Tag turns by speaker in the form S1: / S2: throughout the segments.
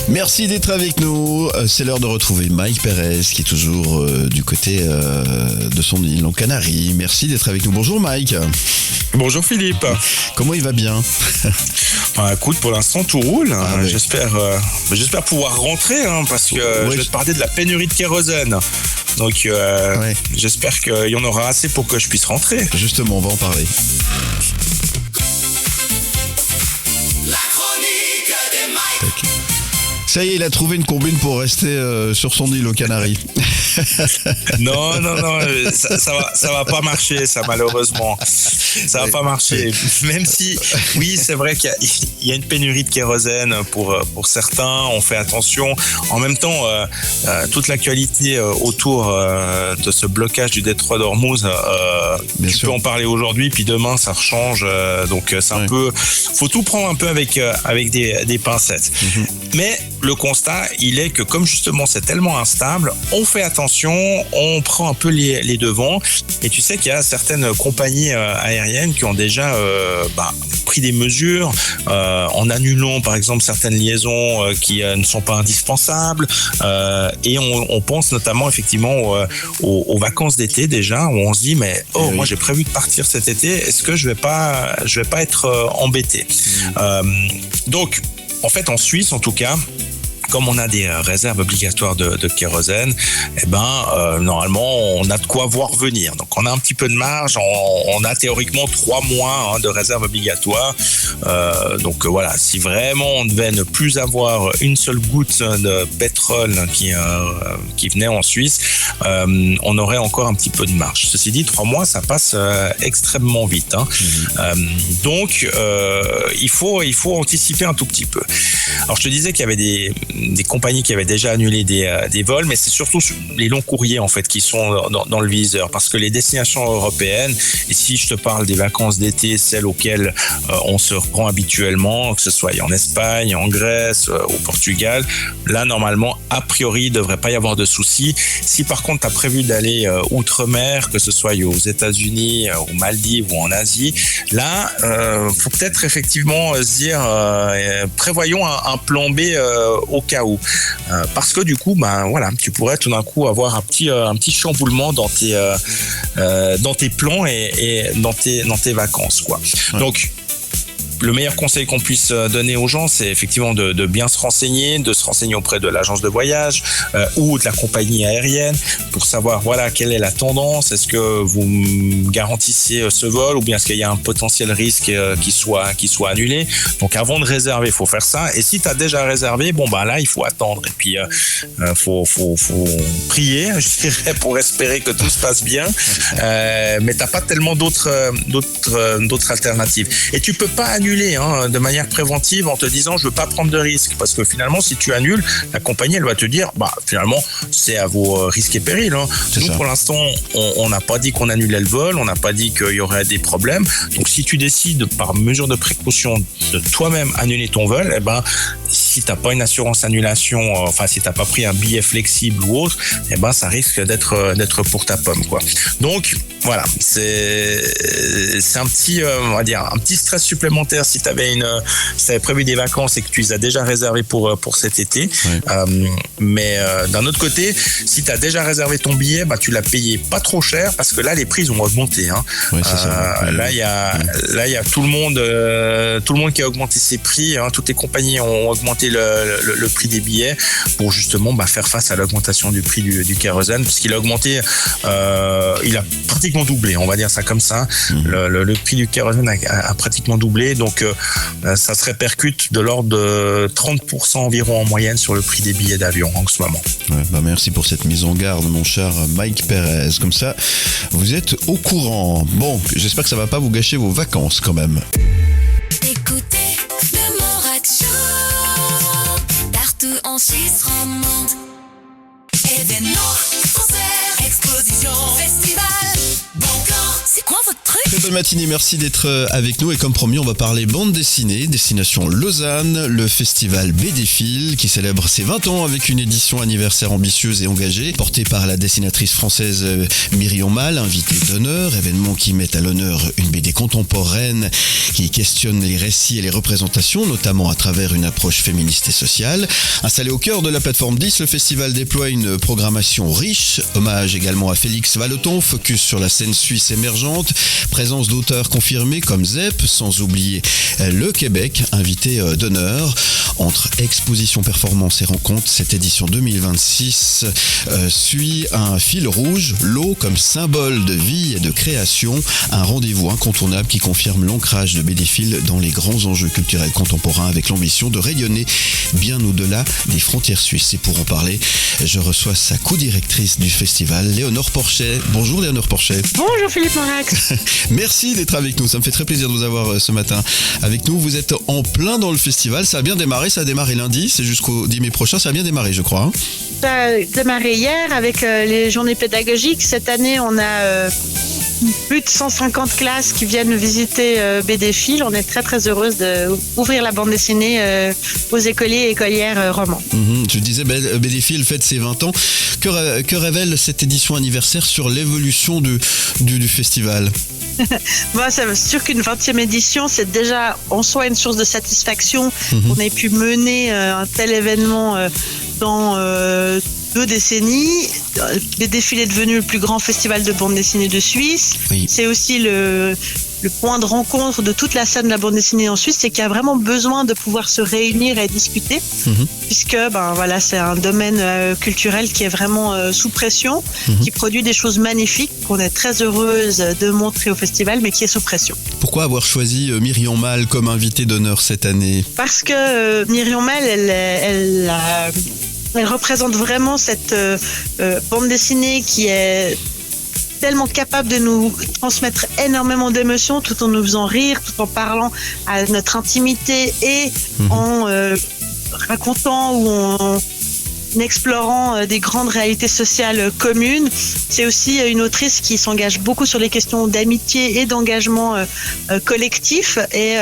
S1: Merci d'être avec nous. C'est l'heure de retrouver Mike Perez qui est toujours du côté de son île en Canaries. Merci d'être avec nous. Bonjour Mike.
S2: Bonjour Philippe.
S1: Comment il va bien?
S2: Écoute, pour l'instant tout roule.
S1: Ouais.
S2: J'espère pouvoir rentrer parce que je vais te parler de la pénurie de kérosène. Donc j'espère qu'il y en aura assez pour que je puisse rentrer.
S1: Justement, on va en parler.
S3: La chronique des Mike.
S1: Ça y est, il a trouvé une combine pour rester sur son île aux Canaries.
S2: Non, ça va pas marcher, ça, malheureusement. Ça va pas marcher. Même si, oui, c'est vrai qu'il y a une pénurie de kérosène pour certains, on fait attention. En même temps, toute l'actualité autour de ce blocage du détroit d'Ormuz, tu peux en parler aujourd'hui, puis demain, ça rechange. Donc, c'est un peu... Faut tout prendre un peu avec des pincettes. Mm-hmm. Mais le constat, il est que comme justement, c'est tellement instable, on fait attention, on prend un peu les devants. Et tu sais qu'il y a certaines compagnies aériennes qui ont déjà pris des mesures en annulant par exemple certaines liaisons qui ne sont pas indispensables. Et on pense notamment effectivement aux vacances d'été déjà, où on se dit moi j'ai prévu de partir cet été, est-ce que je vais pas être embêté? Donc en fait en Suisse en tout cas, comme on a des réserves obligatoires de kérosène, normalement, on a de quoi voir venir. Donc, on a un petit peu de marge. On a théoriquement 3 mois de réserve obligatoire. Donc, voilà, si vraiment on devait ne plus avoir une seule goutte de pétrole qui venait en Suisse, on aurait encore un petit peu de marge. Ceci dit, 3 mois, ça passe extrêmement vite. Donc, il faut anticiper un tout petit peu. Alors, je te disais qu'il y avait des compagnies qui avaient déjà annulé des vols, mais c'est surtout les longs courriers en fait qui sont dans le viseur, parce que les destinations européennes, et si je te parle des vacances d'été, celles auxquelles on se rend habituellement, que ce soit en Espagne, en Grèce, au Portugal, là normalement a priori il devrait pas y avoir de soucis. Si par contre tu as prévu d'aller outre-mer, que ce soit aux États-Unis, aux Maldives ou en Asie, là faut peut-être effectivement se dire prévoyons un plan B au cas où, parce que du coup tu pourrais tout d'un coup avoir un petit chamboulement dans tes plans et dans tes vacances quoi. Donc le meilleur conseil qu'on puisse donner aux gens, c'est effectivement de bien se renseigner auprès de l'agence de voyage ou de la compagnie aérienne pour savoir quelle est la tendance. Est-ce que vous me garantissez ce vol ou bien est-ce qu'il y a un potentiel risque qui soit annulé? Donc avant de réserver, il faut faire ça. Et si tu as déjà réservé, là il faut attendre et puis faut prier, je dirais, pour espérer que tout se passe bien. Mais t'as pas tellement d'autres alternatives. Et tu peux pas annuler de manière préventive en te disant je veux pas prendre de risques, parce que finalement si tu annules, la compagnie elle va te dire finalement c'est à vos risques et périls. Nous pour l'instant on n'a pas dit qu'on annulait le vol, on n'a pas dit qu'il y aurait des problèmes. Donc si tu décides par mesure de précaution de toi-même annuler ton vol, si t'as pas une assurance annulation, si t'as pas pris un billet flexible ou autre, ça risque d'être pour ta pomme quoi. Donc voilà, c'est un petit on va dire un petit stress supplémentaire si t'avais prévu des vacances et que tu les as déjà réservées pour cet été. Mais d'un autre côté, si t'as déjà réservé ton billet, tu l'as payé pas trop cher, parce que là les prix ont augmenté. Là il y a tout le monde qui a augmenté ses prix. Toutes les compagnies ont augmenté le prix des billets pour justement faire face à l'augmentation du prix du kérosène, puisqu'il a augmenté, il a pratiquement doublé, on va dire ça comme ça. Le prix du kérosène a pratiquement doublé, donc ça se répercute de l'ordre de 30% environ en moyenne sur le prix des billets d'avion en ce moment.
S1: Merci pour cette mise en garde, mon cher Mike Perez. Comme ça, vous êtes au courant. Bon, j'espère que ça va pas vous gâcher vos vacances quand même.
S4: Écoutez le Morad Show, partout en Suisse romande. Événements, concerts, expositions, festivals, bon camp, c'est quoi votre truc?
S1: bonne matinée, merci d'être avec nous. Et comme promis, on va parler bande dessinée, destination Lausanne, le festival BDfil qui célèbre ses 20 ans avec une édition anniversaire ambitieuse et engagée, portée par la dessinatrice française Myriam Mal, invitée d'honneur, événement qui met à l'honneur une BD contemporaine qui questionne les récits et les représentations, notamment à travers une approche féministe et sociale. Installé au cœur de la plateforme 10, le festival déploie une programmation riche, hommage également à Félix Vallotton, focus sur la scène suisse émergente, présence d'auteurs confirmés comme Zep, sans oublier le Québec, invité d'honneur. Entre exposition, performance et rencontres, cette édition 2026 suit un fil rouge, l'eau comme symbole de vie et de création, un rendez-vous incontournable qui confirme l'ancrage de BDfil dans les grands enjeux culturels contemporains avec l'ambition de rayonner bien au-delà des frontières suisses. Et pour en parler, je reçois sa co-directrice du festival, Léonore Porchet. Bonjour Léonore Porchet.
S5: Bonjour Philippe Morax.
S1: Merci d'être avec nous, ça me fait très plaisir de vous avoir ce matin avec nous. Vous êtes en plein dans le festival, ça a bien démarré, ça a démarré lundi, c'est jusqu'au 10 mai prochain, ça a bien démarré je crois.
S5: Ça a démarré hier avec les journées pédagogiques. Cette année, on a plus de 150 classes qui viennent visiter BDfil. On est très très heureuse d'ouvrir la bande dessinée aux écoliers et écolières romans.
S1: Je disais, BDfil fête ses 20 ans. Que révèle cette édition anniversaire sur l'évolution du festival ?
S5: Bon, c'est sûr qu'une 20e édition, c'est déjà en soi une source de satisfaction. On ait pu mener un tel événement dans 2 décennies. BDfil est devenu le plus grand festival de bande dessinée de Suisse.
S1: Oui.
S5: C'est aussi le point de rencontre de toute la scène de la bande dessinée en Suisse, c'est qu'il y a vraiment besoin de pouvoir se réunir et discuter, puisque c'est un domaine culturel qui est vraiment sous pression, qui produit des choses magnifiques qu'on est très heureuse de montrer au festival, mais qui est sous pression.
S1: Pourquoi avoir choisi Myriam Mal comme invitée d'honneur cette année ?
S5: Parce que Myriam Mal, elle représente vraiment cette bande dessinée qui est tellement capable de nous transmettre énormément d'émotions tout en nous faisant rire, tout en parlant à notre intimité et en racontant ou en explorant des grandes réalités sociales communes. C'est aussi une autrice qui s'engage beaucoup sur les questions d'amitié et d'engagement collectif et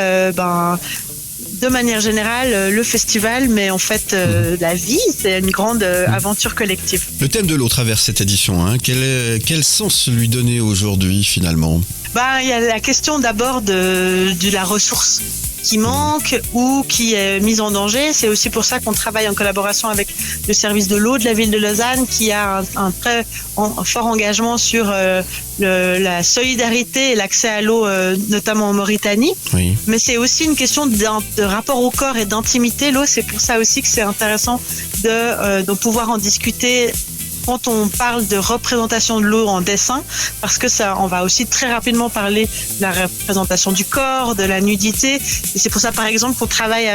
S5: de manière générale, le festival, mais en fait, la vie, c'est une grande aventure collective.
S1: Le thème de l'eau traverse cette édition. Quel sens lui donner aujourd'hui, finalement ?
S5: Il y a la question d'abord de la ressource qui manque ou qui est mise en danger. C'est aussi pour ça qu'on travaille en collaboration avec le service de l'eau de la ville de Lausanne qui a un très fort engagement sur la solidarité et l'accès à l'eau, notamment en Mauritanie.
S1: Oui.
S5: Mais c'est aussi une question de rapport au corps et d'intimité. L'eau, c'est pour ça aussi que c'est intéressant de pouvoir en discuter quand on parle de représentation de l'eau en dessin, parce que on va aussi très rapidement parler de la représentation du corps, de la nudité. Et c'est pour ça, par exemple, qu'on travaille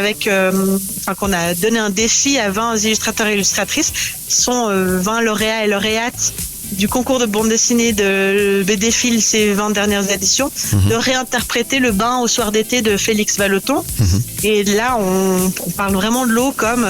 S5: qu'on a donné un défi à 20 illustrateurs et illustratrices, qui sont 20 lauréats et lauréates du concours de bande dessinée de BDfil ces 20 dernières éditions, de réinterpréter le bain au soir d'été de Félix Vallotton. Et là, on parle vraiment de l'eau comme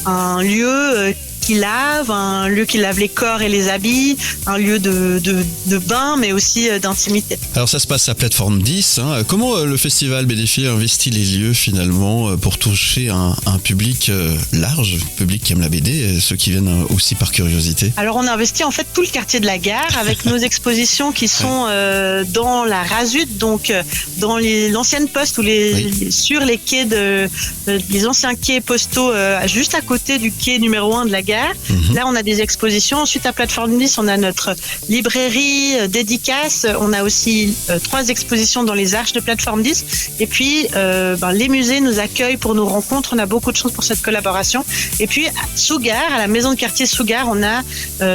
S5: un lieu qui lave, un lieu qui lave les corps et les habits, un lieu de bain, mais aussi d'intimité.
S1: Alors ça se passe à plateforme 10. Comment le festival BDfil investit les lieux finalement pour toucher un public large, public qui aime la BD, ceux qui viennent aussi par curiosité ?
S5: Alors on a investi en fait tout le quartier de la gare avec nos expositions qui sont dans la Rasut, donc dans l'ancienne poste ou sur les quais les anciens quais postaux juste à côté du quai numéro 1 de la gare. Là, on a des expositions. Ensuite, à plateforme 10, on a notre librairie dédicace. On a aussi 3 expositions dans les arches de plateforme 10. Et puis, les musées nous accueillent pour nos rencontres. On a beaucoup de chance pour cette collaboration. Et puis, à Sougar, à la maison de quartier Sougar, on a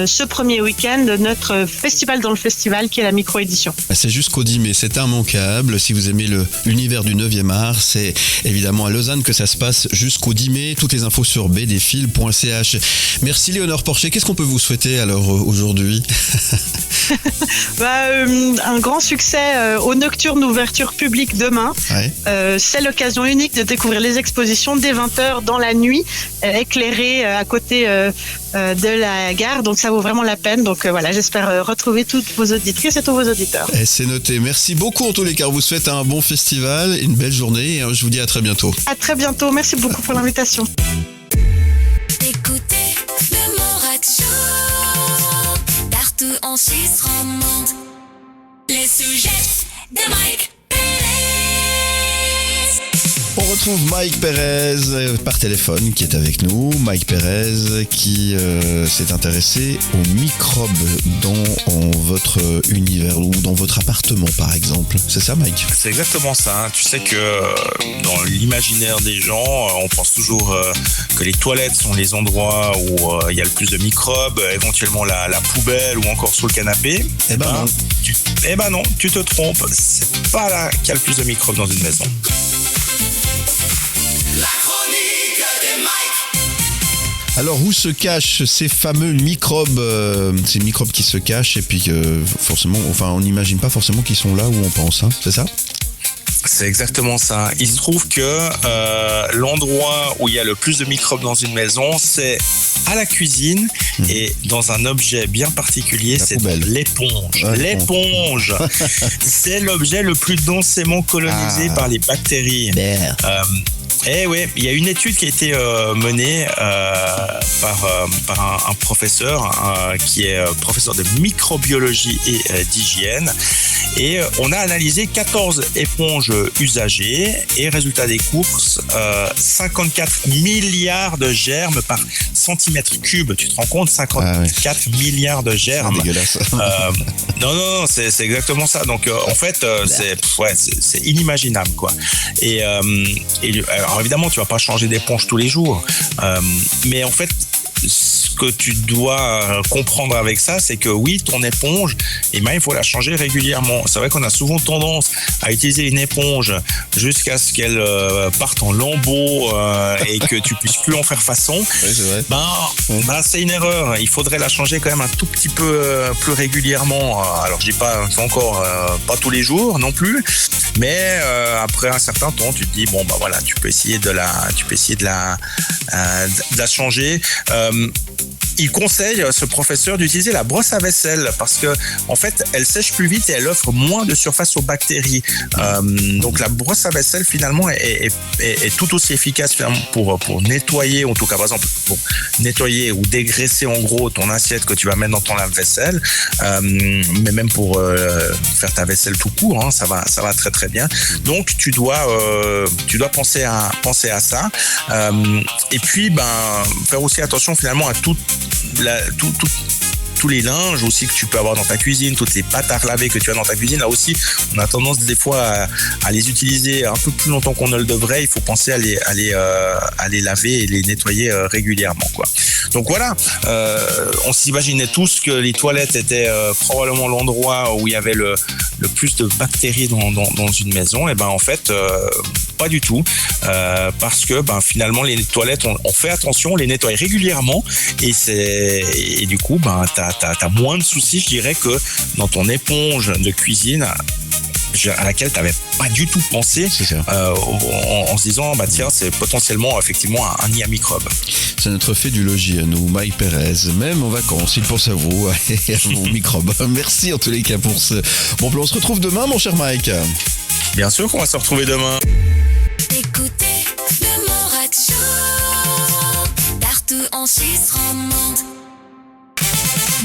S5: ce premier week-end notre festival dans le festival qui est la micro-édition.
S1: C'est jusqu'au 10 mai, c'est immanquable. Si vous aimez l'univers du 9e art, c'est évidemment à Lausanne que ça se passe jusqu'au 10 mai. Toutes les infos sur bdfil.ch. Merci Léonore Porcher. Qu'est-ce qu'on peut vous souhaiter alors aujourd'hui?
S5: Un grand succès aux Nocturnes ouverture publique demain.
S1: Ouais.
S5: C'est l'occasion unique de découvrir les expositions dès 20h dans la nuit, éclairées à côté de la gare. Donc ça vaut vraiment la peine. Donc voilà, j'espère retrouver toutes vos auditrices et tous vos auditeurs.
S1: Et c'est noté. Merci beaucoup en tous les cas. On vous souhaite un bon festival, une belle journée et je vous dis à très bientôt.
S5: À très bientôt. Merci beaucoup pour l'invitation.
S4: Écoutez le Morad Show, partout en Suisse romande. Les sujets de Mike Pérez.
S1: On retrouve Mike Pérez par téléphone qui est avec nous. Mike Pérez qui s'est intéressé aux microbes dans votre univers ou dans votre appartement par exemple. C'est ça Mike?
S2: C'est exactement ça. Tu sais que dans l'imaginaire des gens, on pense toujours que les toilettes sont les endroits où il y a le plus de microbes, éventuellement la poubelle ou encore sous le canapé.
S1: Eh ben
S2: non, tu te trompes. C'est pas là qu'il y a le plus de microbes dans une maison.
S3: La chronique de Mike.
S1: Alors où se cachent ces fameux microbes, ces microbes qui se cachent et puis forcément, enfin on n'imagine pas forcément qu'ils sont là où on pense, hein, c'est ça?
S2: C'est exactement ça. Il se trouve que l'endroit où il y a le plus de microbes dans une maison, c'est à la cuisine et dans un objet bien particulier,
S1: La
S2: c'est
S1: poubelle.
S2: l'éponge.
S1: Ouais,
S2: l'éponge, c'est l'objet le plus densément colonisé par les bactéries. Eh oui, il y a une étude qui a été menée par un professeur qui est professeur de microbiologie et d'hygiène. Et on a analysé 14 éponges usagées et résultat des courses, 54 milliards de germes par centimètre cube. Tu te rends compte? 54 milliards de germes.
S1: C'est dégueulasse.
S2: Non, c'est exactement ça. Donc en fait, c'est inimaginable quoi. Et alors évidemment, tu vas pas changer d'éponge tous les jours, mais en fait, ce que tu dois comprendre avec ça, c'est que oui, ton éponge, il faut la changer régulièrement. C'est vrai qu'on a souvent tendance à utiliser une éponge jusqu'à ce qu'elle parte en lambeaux et que tu puisses plus en faire façon.
S1: Oui, c'est vrai.
S2: C'est une erreur. Il faudrait la changer quand même un tout petit peu plus régulièrement. Alors je dis pas encore pas tous les jours non plus, mais après un certain temps, tu te dis bon voilà, tu peux essayer de la changer. Il conseille, ce professeur, d'utiliser la brosse à vaisselle parce que en fait, elle sèche plus vite et elle offre moins de surface aux bactéries. Donc la brosse à vaisselle finalement est tout aussi efficace finalement pour nettoyer, en tout cas par exemple pour nettoyer ou dégraisser en gros ton assiette que tu vas mettre dans ton lave-vaisselle, mais même pour faire ta vaisselle tout court, hein, ça va très très bien. Donc tu dois penser à ça. Et puis faire aussi attention finalement à tous les linges aussi que tu peux avoir dans ta cuisine, toutes les pâtes à laver que tu as dans ta cuisine. Là aussi, on a tendance des fois à les utiliser un peu plus longtemps qu'on ne le devrait. Il faut penser à les laver et les nettoyer régulièrement, quoi. Donc voilà, on s'imaginait tous que les toilettes étaient probablement l'endroit où il y avait le plus de bactéries dans une maison. Et en fait, pas du tout, parce que finalement les toilettes, on fait attention, on les nettoie régulièrement et du coup t'as moins de soucis, je dirais, que dans ton éponge de cuisine à laquelle tu n'avais pas du tout pensé, en se disant tiens, c'est potentiellement effectivement un nid à microbes.
S1: C'est notre fait du logis à nous, Mike Pérez. Même en vacances, il pense à vous et à vos microbes. Merci en tous les cas pour ce bon plan. On se retrouve demain, mon cher Mike.
S2: Bien sûr qu'on va se retrouver demain.
S4: Écoutez le Morad Show, partout en Suisse romande.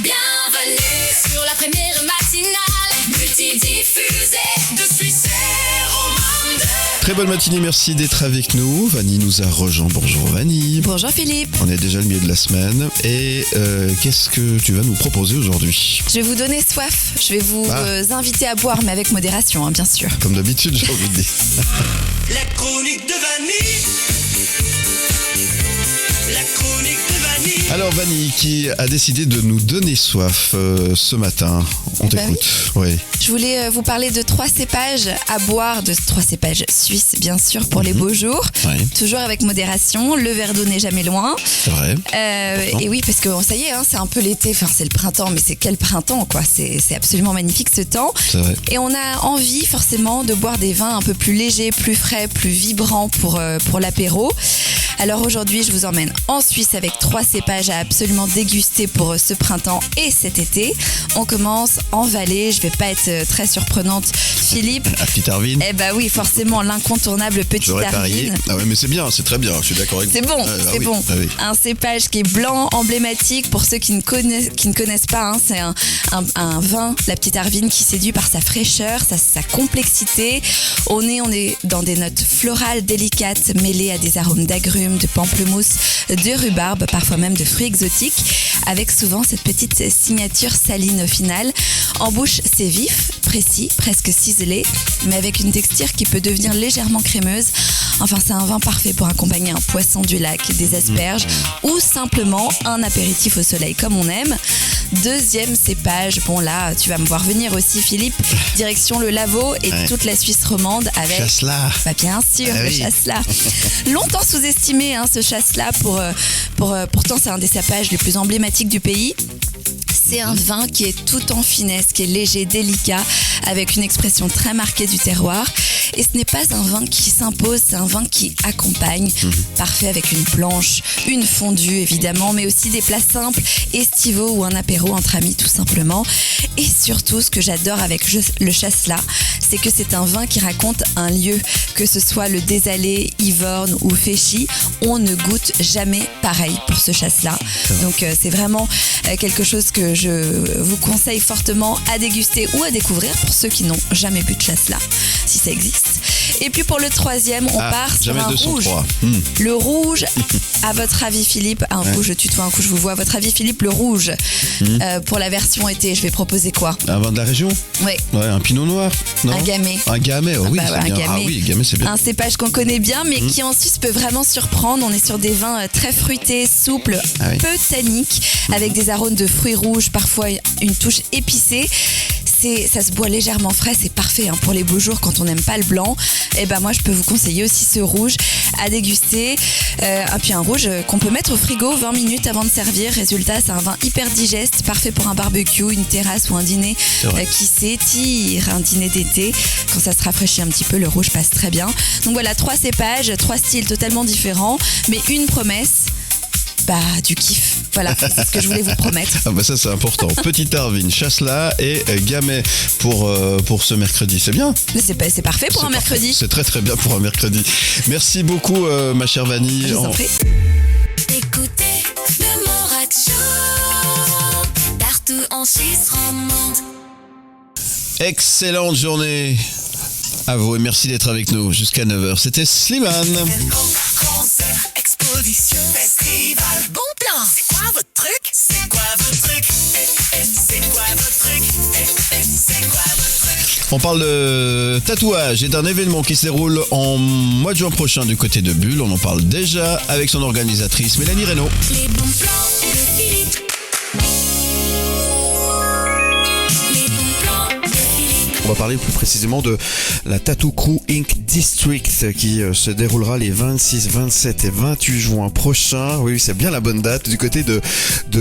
S4: Bienvenue sur la première matinale, multidiffusée de Suisse romande.
S1: Très bonne matinée, merci d'être avec nous. Vanny nous a rejoint. Bonjour Vanny.
S6: Bonjour Philippe.
S1: On est déjà le milieu de la semaine et qu'est-ce que tu vas nous proposer aujourd'hui?
S6: Je vais vous donner soif. Je vais vous inviter à boire, mais avec modération, hein, bien sûr.
S1: Comme d'habitude, j'ai envie de dire.
S3: La chronique de Vanny. La chronique de Vanny.
S1: Alors Vanille, qui a décidé de nous donner soif ce matin. On t'écoute. Oui.
S6: Je voulais vous parler de 3 cépages à boire, de 3 cépages suisses bien sûr pour les beaux jours.
S1: Ouais.
S6: Toujours avec modération, le verre d'eau n'est jamais loin.
S1: C'est vrai.
S6: Et oui, parce que ça y est, hein, c'est un peu l'été, enfin c'est le printemps, mais c'est quel printemps quoi, c'est absolument magnifique ce temps.
S1: C'est vrai.
S6: Et on a envie forcément de boire des vins un peu plus légers, plus frais, plus vibrants pour l'apéro. Alors aujourd'hui, je vous emmène en Suisse avec 3 cépages à absolument déguster pour ce printemps et cet été. On commence en Valais, je vais pas être très surprenante, Philippe.
S1: À Petite Arvine.
S6: Eh bah oui, forcément l'incontournable Petite
S1: J'aurais parié.
S6: Arvine.
S1: Ah ouais, mais c'est bien, c'est très bien, je suis d'accord avec vous.
S6: C'est bon, c'est
S1: oui,
S6: bon.
S1: ah oui.
S6: Un cépage qui est blanc, emblématique pour ceux qui ne connaissent pas. Hein, c'est un vin, la Petite Arvine, qui séduit par sa fraîcheur, sa complexité. On est dans des notes florales délicates mêlées à des arômes d'agrumes, de pamplemousse, de rhubarbe, parfois même de fruits exotiques, avec souvent cette petite signature saline au final. En bouche, c'est vif, précis, presque ciselé, mais avec une texture qui peut devenir légèrement crémeuse. Enfin, c'est un vin parfait pour accompagner un poisson du lac, des asperges ou simplement un apéritif au soleil comme on aime. Deuxième cépage, bon là, tu vas me voir venir aussi Philippe, direction le Lavaux et toute la Suisse romande avec...
S1: Chasselas.
S6: Bah bien sûr,
S1: Ah
S6: le
S1: oui.
S6: chasselas. Longtemps sous-estimé hein, ce chasselas, pourtant c'est un des cépages les plus emblématiques du pays. C'est un vin qui est tout en finesse, qui est léger, délicat, avec une expression très marquée du terroir. Et ce n'est pas un vin qui s'impose, c'est un vin qui accompagne. Parfait avec une planche, une fondue évidemment, mais aussi des plats simples, estivaux ou un apéro entre amis tout simplement. Et surtout, ce que j'adore avec le chasselas, c'est que c'est un vin qui raconte un lieu, que ce soit le Désalé, Yvorne ou Féchy, on ne goûte jamais pareil pour ce chasselas. Donc c'est vraiment quelque chose que je vous conseille fortement à déguster ou à découvrir pour ceux qui n'ont jamais bu de chasselas, si ça existe. Et puis pour le troisième, on part sur
S1: jamais
S6: un
S1: 203.
S6: rouge. Le rouge, à votre avis Philippe, un coup je tutoie, un coup je vous vois, à votre avis Philippe, le rouge, pour la version été, je vais proposer quoi?
S1: Un vin de la région.
S6: Ouais.
S1: Ouais, un pinot noir. Non.
S6: Un gamay.
S1: Un gamay, oh oui,
S6: bah ouais,
S1: c'est
S6: un
S1: bien.
S6: gamay.
S1: Ah oui, gamay, c'est bien.
S6: Un cépage qu'on connaît bien, mais qui en Suisse peut vraiment surprendre. On est sur des vins très fruités, souples,
S1: Ah oui.
S6: peu tanniques, avec des arômes de fruits rouges, parfois une touche épicée. Ça se boit légèrement frais, c'est parfait hein, pour les beaux jours quand on n'aime pas le blanc. Et ben moi je peux vous conseiller aussi ce rouge à déguster. Et puis un rouge qu'on peut mettre au frigo 20 minutes avant de servir. Résultat, c'est un vin hyper digeste, parfait pour un barbecue, une terrasse ou un dîner qui s'étire, un dîner d'été. Quand ça se rafraîchit un petit peu, le rouge passe très bien. Donc voilà, 3 cépages, 3 styles totalement différents, mais une promesse. Bah, du kiff. Voilà, c'est ce que je voulais vous promettre.
S1: Ah bah ça c'est important. Petite Arvine, chasselas et gamay pour ce mercredi. C'est bien.
S6: Mais c'est parfait pour un
S1: parfait.
S6: mercredi.
S1: C'est très très bien pour un mercredi. Merci beaucoup ma chère Vanille.
S6: Je vous en prie.
S4: Écoutez le Morat Show partout en Suisse romande.
S1: Excellente journée à vous et merci d'être avec nous jusqu'à 9h. C'était Slimane.
S3: Concert, exposition, festival.
S4: Bon plan.
S3: C'est quoi votre truc? C'est quoi votre truc? C'est quoi votre truc? C'est quoi votre truc?
S1: On parle de tatouage et d'un événement qui se déroule en mois de juin prochain du côté de Bulle. On en parle déjà avec son organisatrice Mélanie Reynaud.
S4: Les bons plans de Philippe. Les bons plans de Philippe.
S1: On va parler plus précisément de la Tattoo Crew Inc. District qui se déroulera les 26, 27 et 28 juin prochains. Oui, c'est bien la bonne date du côté de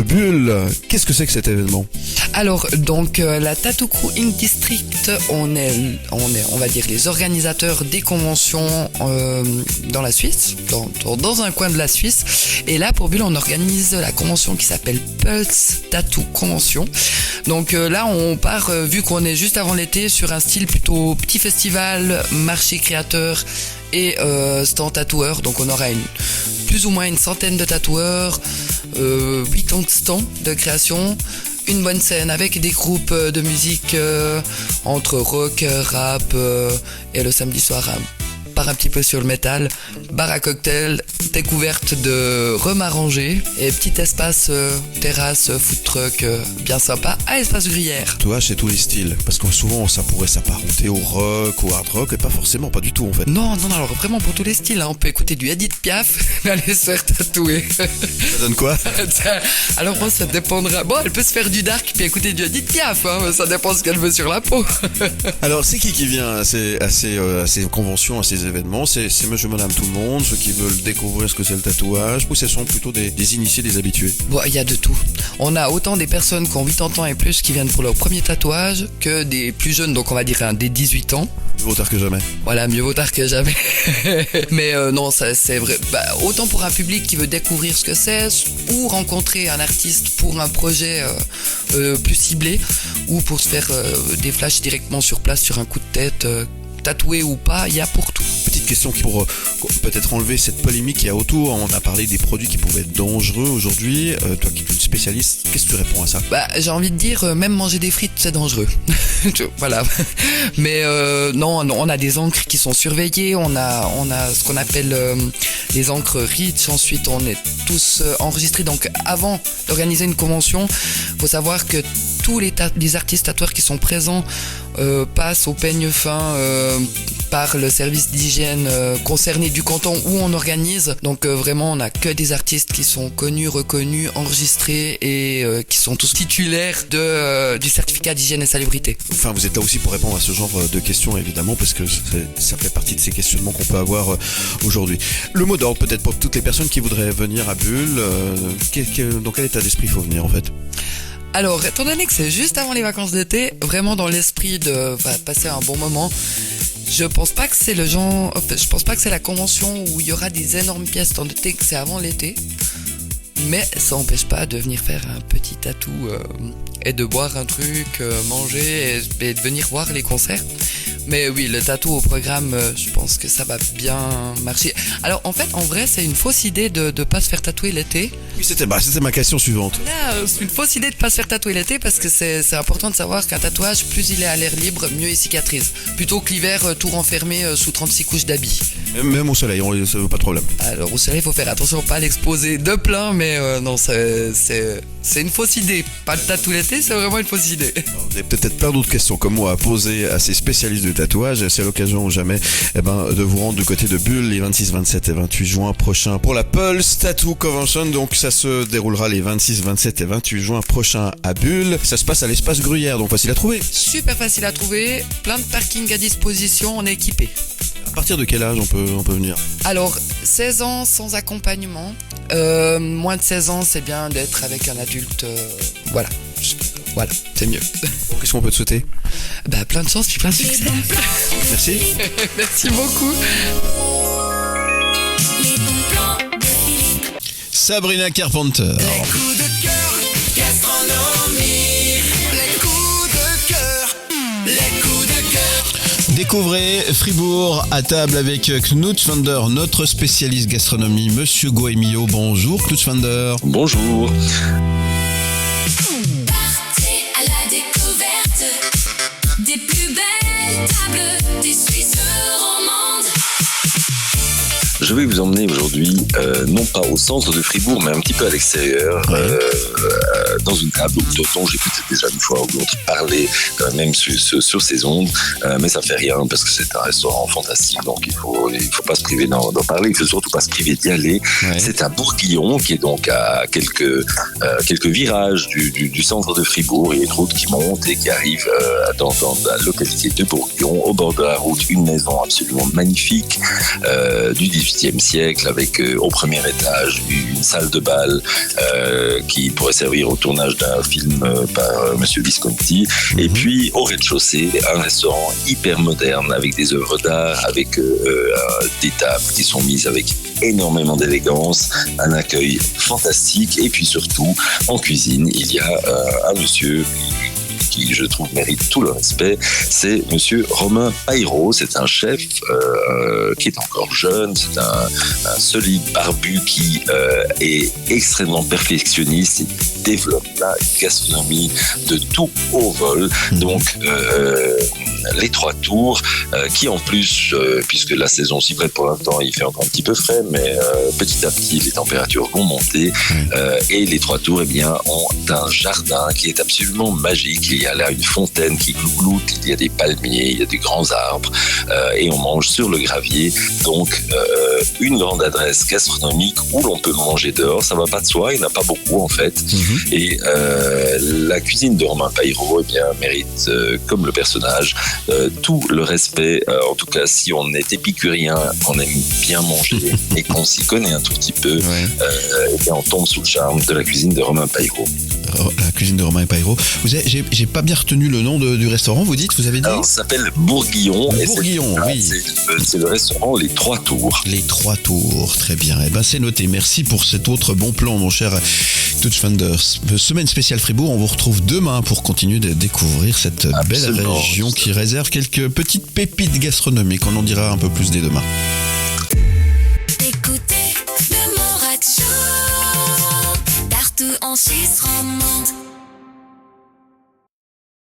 S1: Bulle. Qu'est-ce que c'est que cet événement?
S7: Alors, donc, la Tattoo Crew Inc. District, on est, on va dire, les organisateurs des conventions dans la Suisse, dans un coin de la Suisse. Et là, pour Bulle, on organise la convention qui s'appelle Pulse Tattoo Convention. Donc là, on part, vu qu'on est juste avant l'été, sur un style plutôt petit festival, marché créateur et stand tatoueur. Donc on aura plus ou moins une centaine de tatoueurs, 80 stands de création, une bonne scène avec des groupes de musique entre rock, rap et le samedi soir part un petit peu sur le métal. Bar à cocktail, découverte de rhum arrangé et petit espace terrasse, food truck bien sympa à Espace Gruyère.
S1: Toi, c'est tous les styles. Parce que souvent, ça pourrait s'apparenter au rock, au hard rock, et pas forcément, pas du tout en fait.
S7: Non, alors vraiment pour tous les styles. On peut écouter du Edith Piaf, aller se faire tatouer.
S1: Ça donne quoi?
S7: Alors moi, ça dépendra. Bon, elle peut se faire du dark puis écouter du Edith Piaf. Ça dépend ce qu'elle veut sur la peau.
S1: Alors, c'est qui vient à ces conventions, à ces événements? C'est monsieur, madame, tout le monde, ceux qui veulent découvrir ce que c'est le tatouage, ou ce sont plutôt des initiés, des habitués?
S7: Bon, il y a de tout. On a autant des personnes qui ont 80 ans et plus qui viennent pour leur premier tatouage que des plus jeunes, donc on va dire des 18 ans.
S1: Mieux vaut tard que jamais.
S7: Voilà, mieux vaut tard que jamais. Mais non, ça c'est vrai. Autant pour un public qui veut découvrir ce que c'est, ou rencontrer un artiste pour un projet plus ciblé, ou pour se faire des flashs directement sur place sur un coup de tête, tatoué ou pas, il y a pour tout.
S1: Petite question pour peut-être enlever cette polémique qu'il y a autour. On a parlé des produits qui pouvaient être dangereux aujourd'hui. Toi qui es une spécialiste, qu'est-ce que tu réponds à ça?
S7: J'ai envie de dire, même manger des frites, c'est dangereux. Voilà. Mais non, on a des encres qui sont surveillées. On a ce qu'on appelle les encres REACH. Ensuite, on est tous enregistrés. Donc, avant d'organiser une convention, faut savoir que tous les artistes tatoueurs qui sont présents passent au peigne fin par le service d'hygiène concerné du canton où on organise. Donc vraiment, on n'a que des artistes qui sont connus, reconnus, enregistrés et qui sont tous titulaires du certificat d'hygiène et salubrité.
S1: Enfin, vous êtes là aussi pour répondre à ce genre de questions, évidemment, parce que ça fait partie de ces questionnements qu'on peut avoir aujourd'hui. Le mot d'ordre, peut-être pour toutes les personnes qui voudraient venir à Bulle, dans quel état d'esprit il faut venir en fait?
S7: Alors, étant donné que c'est juste avant les vacances d'été, vraiment dans l'esprit de passer un bon moment, je pense pas que c'est la convention où il y aura des énormes pièces, étant donné que c'est avant l'été. Mais ça n'empêche pas de venir faire un petit tatou et de boire un truc, manger et de venir voir les concerts. Mais oui, le tatou au programme, je pense que ça va bien marcher. Alors en fait, en vrai, c'est une fausse idée de pas se faire tatouer l'été.
S1: Oui, c'était ma question suivante.
S7: Là, c'est une fausse idée de pas se faire tatouer l'été parce que c'est important de savoir qu'un tatouage, plus il est à l'air libre, mieux il cicatrise. Plutôt que l'hiver, tout renfermé sous 36 couches d'habits.
S1: Même au soleil, ça veut pas de problème.
S7: Alors au soleil, il faut faire attention à pas l'exposer de plein, mais non, c'est une fausse idée. Pas le tatou l'été, c'est vraiment une fausse idée.
S1: Vous avez peut-être plein d'autres questions comme moi à poser à ces spécialistes de tatouage. C'est l'occasion ou jamais de vous rendre du côté de Bulle les 26, 27 et 28 juin prochains pour la Pulse Tattoo Convention. Donc ça se déroulera les 26, 27 et 28 juin prochains à Bulle. Ça se passe à l'Espace Gruyère, donc facile à trouver.
S7: Super facile à trouver, plein de parking à disposition, on est équipé.
S1: À partir de quel âge on peut venir?
S7: Alors, 16 ans sans accompagnement. Moins de 16 ans, c'est bien d'être avec un adulte. Voilà, c'est mieux.
S1: Bon, qu'est-ce qu'on peut te souhaiter?
S7: Plein de chance puis plein de succès.
S1: Merci.
S7: Merci beaucoup.
S4: Les bons plans de Philippe.
S1: Sabrina Carpenter.
S3: Les coups de cœur, gastronomie. Les coups de cœur, les coups de cœur.
S1: Découvrez Fribourg à table avec Knut Vander, notre spécialiste gastronomie, Monsieur Goemio. Bonjour Knut Vander.
S8: Bonjour.
S4: Partez à la découverte des plus belles tables des Suisses romandes.
S8: Je vais vous emmener aujourd'hui, non pas au centre de Fribourg, mais un petit peu à l'extérieur, dans une table dont j'ai peut-être déjà une fois ou l'autre parlé, même sur ces ondes, mais ça fait rien parce que c'est un restaurant fantastique, donc il faut pas se priver d'en parler, il faut surtout pas se priver d'y aller. Ouais. C'est à Bourguillon, qui est donc à quelques virages du centre de Fribourg. Il y a une route qui monte et qui arrive dans la localité de Bourguillon, au bord de la route, une maison absolument magnifique du XVIIIe siècle, avec au premier étage une salle de bal qui pourrait servir au tournage d'un film par Monsieur Visconti, et puis au rez-de-chaussée un restaurant hyper moderne avec des œuvres d'art, avec des tables qui sont mises avec énormément d'élégance, un accueil fantastique, et puis surtout en cuisine il y a un monsieur qui, je trouve, mérite tout le respect, c'est Monsieur Romain Paillereau. C'est un chef qui est encore jeune, c'est un solide barbu qui est extrêmement perfectionniste et développe la gastronomie de tout haut vol. Donc, les Trois Tours, qui en plus, puisque la saison s'y prête pour l'instant, il fait encore un petit peu frais, mais petit à petit, les températures vont monter. Et les Trois Tours, eh bien, ont un jardin qui est absolument magique. Il y a là une fontaine qui gloute, il y a des palmiers, il y a des grands arbres, et on mange sur le gravier. Donc, une grande adresse gastronomique où l'on peut manger dehors. Ça va pas de soi, il n'y en a pas beaucoup en fait. Et la cuisine de Romain Paillerault, eh bien, mérite, comme le personnage, tout le respect. En tout cas, si on est épicurien, qu'on aime bien manger et qu'on s'y connaît un tout petit peu, eh bien, on tombe sous le charme de la cuisine de Romain Paillerault.
S1: La cuisine de Romain Paillerault. J'ai pas bien retenu le nom du restaurant, vous dites, vous avez dit?
S8: Alors, ça s'appelle Bourguillon.
S1: Bourguillon, oui.
S8: C'est le restaurant Les Trois Tours.
S1: Les Trois Tours, très bien. Eh ben, c'est noté. Merci pour cet autre bon plan, mon cher Touchfunders. Semaine spéciale Fribourg, on vous retrouve demain pour continuer de découvrir cette belle région qui réserve quelques petites pépites gastronomiques. On en dira un peu plus dès demain.
S4: Écoutez le Morad Show, partout en Suisse romande.